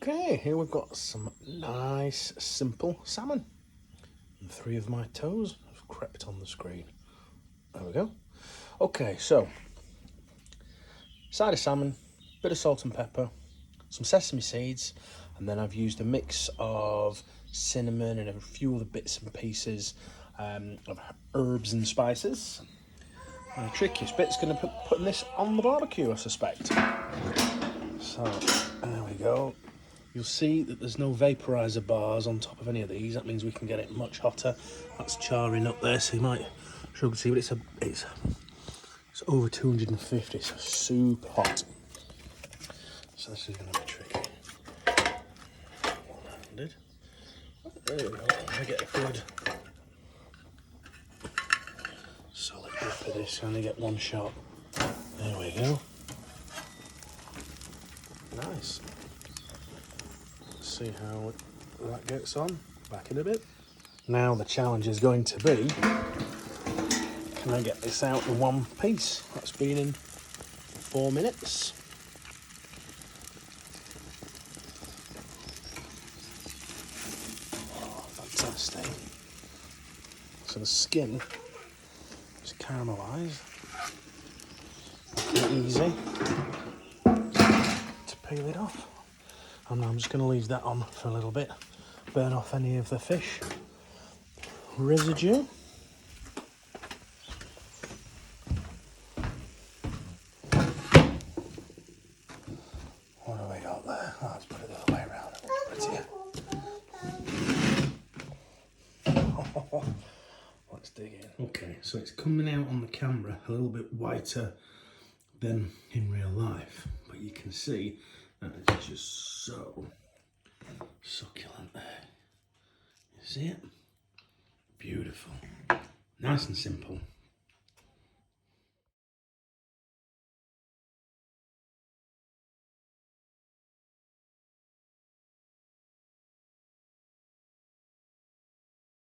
Okay, here we've got some nice, simple salmon. And 3 of my toes have crept on the screen. There we go. Okay, so, side of salmon, bit of salt and pepper, some sesame seeds, and then I've used a mix of cinnamon and a few other bits and pieces of herbs and spices. And the trickiest bit's going to be putting this on the barbecue, I suspect. So, there we go. You'll see that there's no vaporizer bars on top of any of these. That means we can get it much hotter. That's charring up there, so you might struggle to see, but it's over 250, so super hot. So this is going to be tricky. One-handed. There we go. I get a good solid grip of this. I only get one shot. There we go. Nice. See how that gets on. Back in a bit. Now the challenge is going to be, can I get this out in one piece? That's been in 4 minutes. Oh, fantastic. So the skin is caramelised. Easy to peel it off. And I'm just going to leave that on for a little bit, burn off any of the fish residue. What have we got there? Oh, let's put it the other way around. Prettier. Let's dig in. Okay, so it's coming out on the camera a little bit whiter than in real life, but you can see that it's just so succulent there. You see it? Beautiful. Nice and simple.